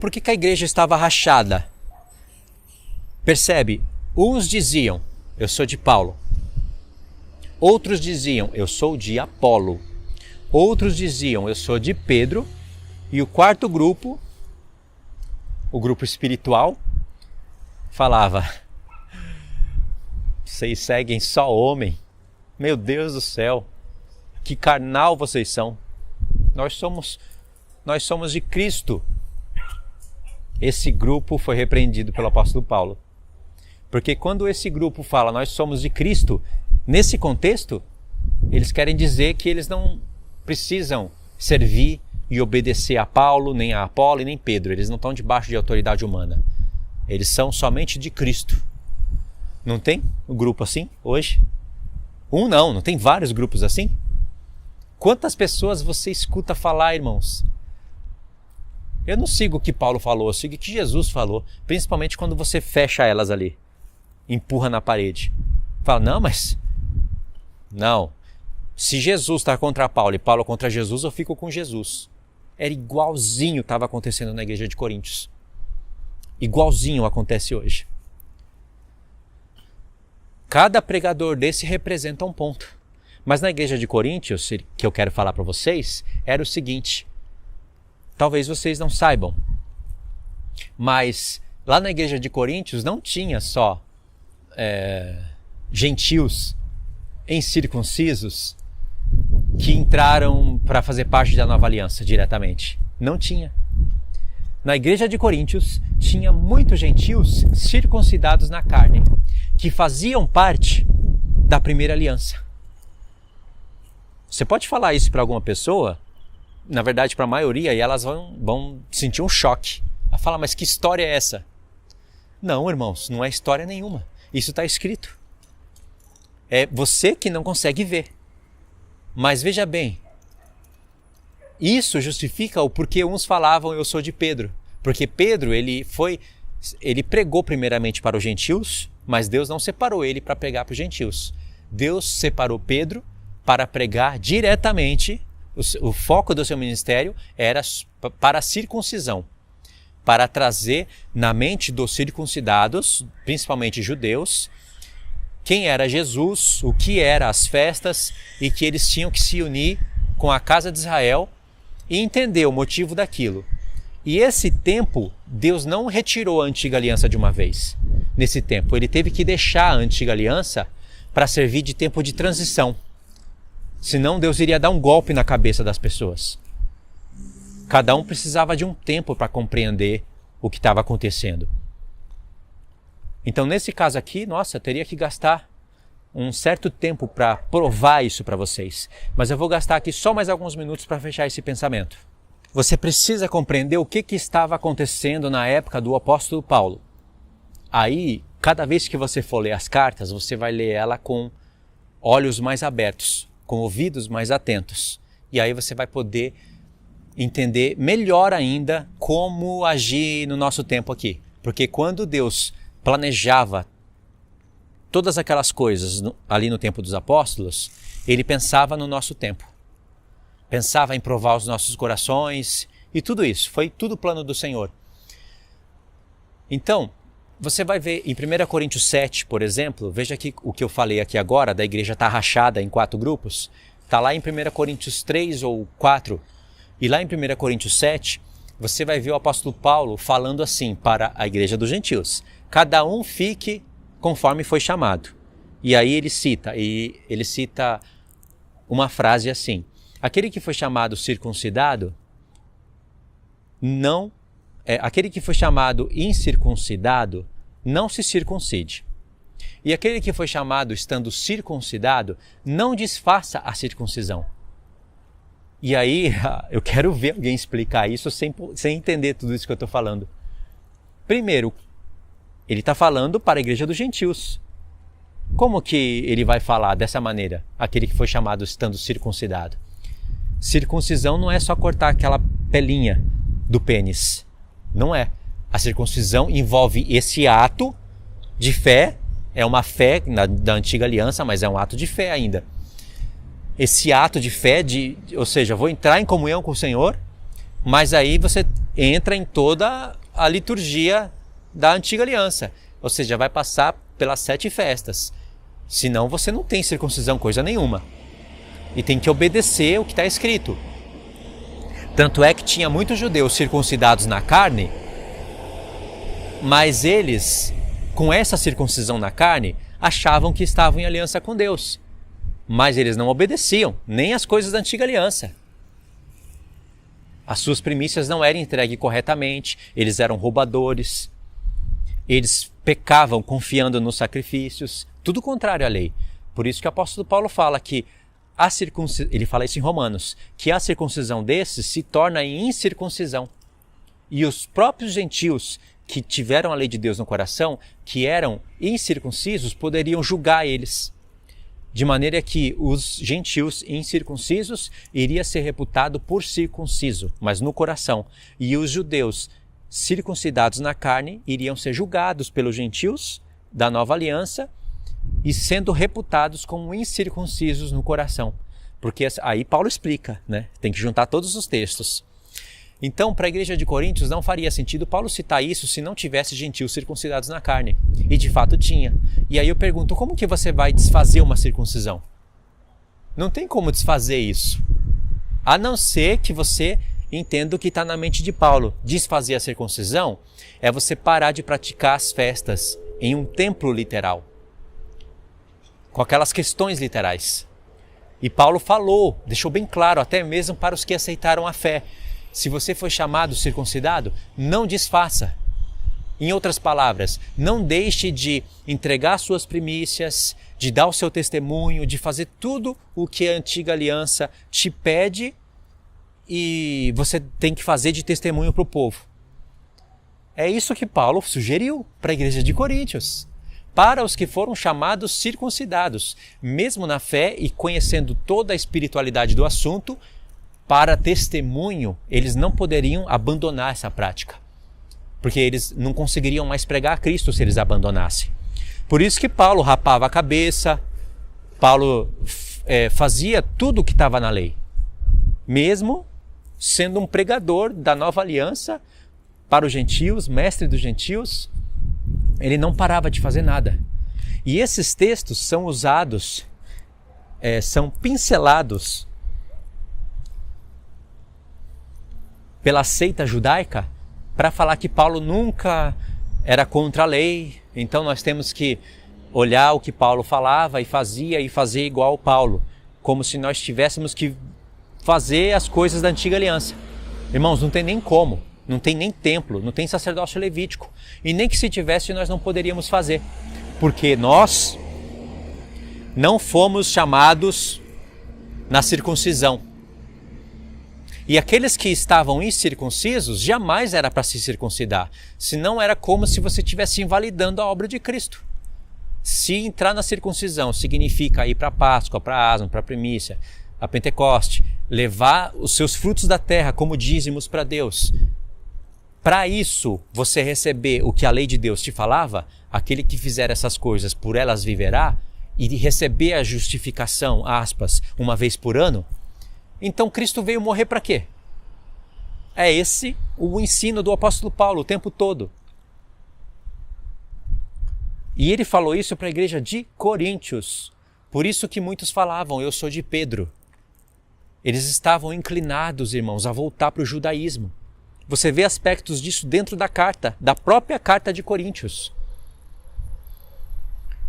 Por que a igreja estava rachada? Percebe? Uns diziam, eu sou de Paulo. Outros diziam, eu sou de Apolo. Outros diziam, eu sou de Pedro. E o quarto grupo, o grupo espiritual, falava, vocês seguem só homem. Meu Deus do céu, que carnal vocês são. Nós somos de Cristo. Esse grupo foi repreendido pelo apóstolo Paulo. Porque quando esse grupo fala, nós somos de Cristo, nesse contexto, eles querem dizer que eles não precisam servir e obedecer a Paulo, nem a Apolo e nem Pedro. Eles não estão debaixo de autoridade humana. Eles são somente de Cristo. Não tem um grupo assim hoje? Não tem vários grupos assim? Quantas pessoas você escuta falar, irmãos? Eu não sigo o que Paulo falou, eu sigo o que Jesus falou, principalmente quando você fecha elas ali, empurra na parede. Fala, não, se Jesus está contra Paulo e Paulo contra Jesus, eu fico com Jesus. Era igualzinho estava acontecendo na igreja de Coríntios. Igualzinho acontece hoje. Cada pregador desse representa um ponto. Mas na igreja de Coríntios, que eu quero falar para vocês, era o seguinte. Talvez vocês não saibam, mas lá na igreja de Coríntios não tinha só gentios incircuncisos que entraram para fazer parte da nova aliança diretamente. Não tinha. Na igreja de Coríntios tinha muitos gentios circuncidados na carne, que faziam parte da primeira aliança. Você pode falar isso para alguma pessoa, na verdade para a maioria, e elas vão sentir um choque. Ela fala, mas que história é essa? Não, irmãos, não é história nenhuma. Isso está escrito. É você que não consegue ver. Mas veja bem, isso justifica o porquê uns falavam eu sou de Pedro. Porque Pedro, ele pregou primeiramente para os gentios, mas Deus não separou ele para pregar para os gentios. Deus separou Pedro para pregar diretamente, o foco do seu ministério era para a circuncisão, para trazer na mente dos circuncidados, principalmente judeus, quem era Jesus, o que eram as festas e que eles tinham que se unir com a casa de Israel e entender o motivo daquilo. E esse tempo, Deus não retirou a antiga aliança de uma vez. Nesse tempo, ele teve que deixar a antiga aliança para servir de tempo de transição. Senão Deus iria dar um golpe na cabeça das pessoas. Cada um precisava de um tempo para compreender o que estava acontecendo. Então, nesse caso aqui, teria que gastar um certo tempo para provar isso para vocês. Mas eu vou gastar aqui só mais alguns minutos para fechar esse pensamento. Você precisa compreender o que estava acontecendo na época do apóstolo Paulo. Aí, cada vez que você for ler as cartas, você vai ler ela com olhos mais abertos, com ouvidos mais atentos. E aí você vai poder entender melhor ainda como agir no nosso tempo aqui. Porque quando Deus planejava todas aquelas coisas ali no tempo dos apóstolos, ele pensava no nosso tempo. Pensava em provar os nossos corações e tudo isso. Foi tudo plano do Senhor. Então, você vai ver em 1 Coríntios 7, por exemplo, veja aqui o que eu falei aqui agora, da igreja estar rachada em 4 grupos. Está lá em 1 Coríntios 3 ou 4. E lá em 1 Coríntios 7, você vai ver o apóstolo Paulo falando assim para a igreja dos gentios. Cada um fique conforme foi chamado. E aí ele cita uma frase assim. Aquele que foi chamado circuncidado, aquele que foi chamado incircuncidado, não se circuncide. E aquele que foi chamado estando circuncidado, não desfaça a circuncisão. E aí, eu quero ver alguém explicar isso sem entender tudo isso que eu estou falando. Primeiro, ele está falando para a igreja dos gentios. Como que ele vai falar dessa maneira, aquele que foi chamado estando circuncidado? Circuncisão não é só cortar aquela pelinha do pênis. Não é. A circuncisão envolve esse ato de fé, é uma fé da antiga aliança, mas é um ato de fé ainda. Esse ato de fé, ou seja, vou entrar em comunhão com o Senhor, Mas aí você entra em toda a liturgia da antiga aliança. Ou seja, vai passar pelas 7 festas. Senão você não tem circuncisão coisa nenhuma. E tem que obedecer o que está escrito. Tanto é que tinha muitos judeus circuncidados na carne, mas eles, com essa circuncisão na carne, achavam que estavam em aliança com Deus. Mas eles não obedeciam, nem as coisas da antiga aliança. As suas primícias não eram entregues corretamente, eles eram roubadores, eles pecavam confiando nos sacrifícios, tudo contrário à lei. Por isso que o apóstolo Paulo fala que ele fala isso em Romanos, que a circuncisão desses se torna em incircuncisão. E os próprios gentios que tiveram a lei de Deus no coração, que eram incircuncisos, poderiam julgar eles. De maneira que os gentios incircuncisos iria ser reputado por circunciso, mas no coração. E os judeus circuncidados na carne iriam ser julgados pelos gentios da nova aliança e sendo reputados como incircuncisos no coração. Porque aí Paulo explica, né? Tem que juntar todos os textos. Então, para a igreja de Coríntios não faria sentido Paulo citar isso se não tivesse gentios circuncidados na carne. E de fato tinha. E aí eu pergunto, como que você vai desfazer uma circuncisão? Não tem como desfazer isso. A não ser que você entenda o que está na mente de Paulo. Desfazer a circuncisão é você parar de praticar as festas em um templo literal, com aquelas questões literais. E Paulo falou, deixou bem claro, até mesmo para os que aceitaram a fé. Se você foi chamado circuncidado, não desfaça. Em outras palavras, não deixe de entregar suas primícias, de dar o seu testemunho, de fazer tudo o que a antiga aliança te pede e você tem que fazer de testemunho para o povo. É isso que Paulo sugeriu para a igreja de Coríntios. Para os que foram chamados circuncidados, mesmo na fé e conhecendo toda a espiritualidade do assunto, para testemunho, eles não poderiam abandonar essa prática, porque eles não conseguiriam mais pregar a Cristo se eles abandonassem. Por isso que Paulo rapava a cabeça, Paulo fazia tudo o que estava na lei, mesmo sendo um pregador da nova aliança para os gentios, mestre dos gentios, ele não parava de fazer nada. E esses textos são usados, são pincelados pela seita judaica para falar que Paulo nunca era contra a lei, então nós temos que olhar o que Paulo falava e fazer igual Paulo, como se nós tivéssemos que fazer as coisas da antiga aliança. Irmãos, não tem nem como, não tem nem templo, não tem sacerdócio levítico, e nem que se tivesse nós não poderíamos fazer, porque nós não fomos chamados na circuncisão. E aqueles que estavam incircuncisos, jamais era para se circuncidar. Senão era como se você estivesse invalidando a obra de Cristo. Se entrar na circuncisão significa ir para a Páscoa, para a Asma, para a primícia, a Pentecoste, levar os seus frutos da terra como dízimos para Deus. Para isso, você receber o que a lei de Deus te falava, aquele que fizer essas coisas por elas viverá, e receber a justificação, aspas, uma vez por ano, então Cristo veio morrer para quê? É esse o ensino do apóstolo Paulo o tempo todo. E ele falou isso para a igreja de Coríntios. Por isso que muitos falavam, eu sou de Pedro. Eles estavam inclinados, irmãos, a voltar para o judaísmo. Você vê aspectos disso dentro da carta, da própria carta de Coríntios.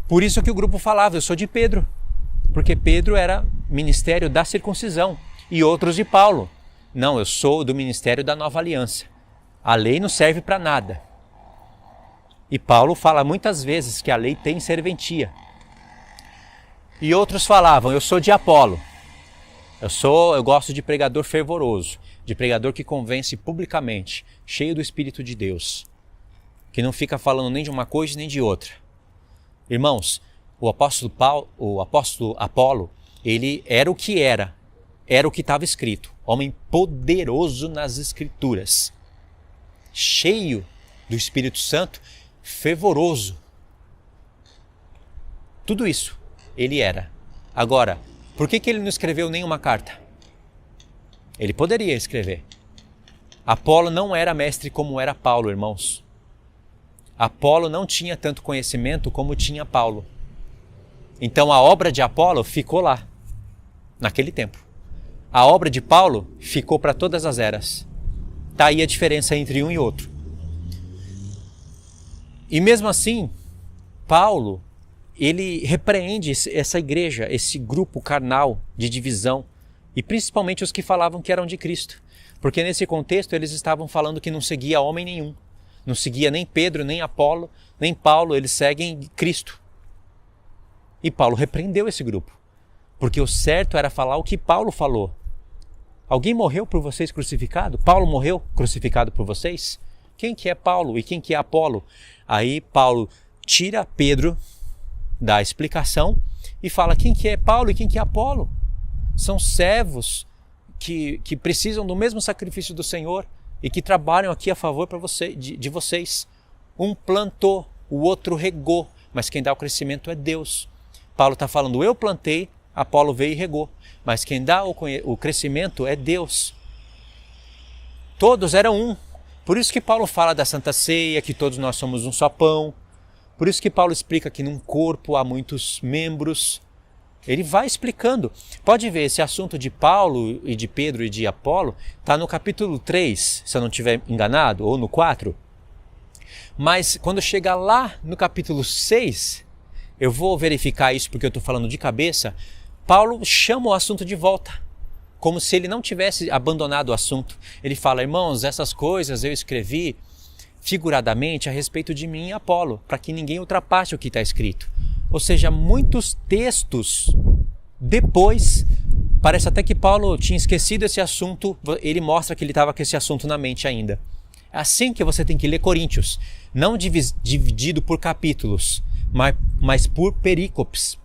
Por isso que o grupo falava, eu sou de Pedro. Porque Pedro era ministério da circuncisão. E outros de Paulo. Não, eu sou do ministério da nova aliança. A lei não serve para nada. E Paulo fala muitas vezes que a lei tem serventia. E outros falavam, eu sou de Apolo. Eu gosto de pregador fervoroso, de pregador que convence publicamente, cheio do Espírito de Deus, que não fica falando nem de uma coisa nem de outra. Irmãos, o apóstolo Apolo, ele era o que era o que estava escrito, homem poderoso nas Escrituras, cheio do Espírito Santo, fervoroso. Tudo isso ele era. Agora, por que ele não escreveu nenhuma carta? Ele poderia escrever. Apolo não era mestre como era Paulo, irmãos. Apolo não tinha tanto conhecimento como tinha Paulo. Então a obra de Apolo ficou lá, naquele tempo. A obra de Paulo ficou para todas as eras. Está aí a diferença entre um e outro. E mesmo assim, Paulo, ele repreende essa igreja, esse grupo carnal de divisão, e principalmente os que falavam que eram de Cristo. Porque nesse contexto eles estavam falando que não seguia homem nenhum. Não seguia nem Pedro, nem Apolo, nem Paulo, eles seguem Cristo. E Paulo repreendeu esse grupo. Porque o certo era falar o que Paulo falou. Alguém morreu por vocês crucificado? Paulo morreu crucificado por vocês? Quem que é Paulo e quem que é Apolo? Aí Paulo tira Pedro da explicação e fala quem que é Paulo e quem que é Apolo. São servos que precisam do mesmo sacrifício do Senhor e que trabalham aqui a favor de vocês. Um plantou, o outro regou, mas quem dá o crescimento é Deus. Paulo está falando, eu plantei, Apolo veio e regou, mas quem dá o crescimento é Deus. Todos eram um. Por isso que Paulo fala da Santa Ceia, que todos nós somos um só pão. Por isso que Paulo explica que num corpo há muitos membros. Ele vai explicando. Pode ver, esse assunto de Paulo e de Pedro e de Apolo está no capítulo 3, se eu não estiver enganado, ou no 4. Mas quando chegar lá no capítulo 6, eu vou verificar isso porque eu estou falando de cabeça, Paulo chama o assunto de volta, como se ele não tivesse abandonado o assunto. Ele fala, irmãos, essas coisas eu escrevi figuradamente a respeito de mim e Apolo, para que ninguém ultrapasse o que está escrito. Ou seja, muitos textos depois, parece até que Paulo tinha esquecido esse assunto, ele mostra que ele estava com esse assunto na mente ainda. É assim que você tem que ler Coríntios, não dividido por capítulos, mas por perícopes,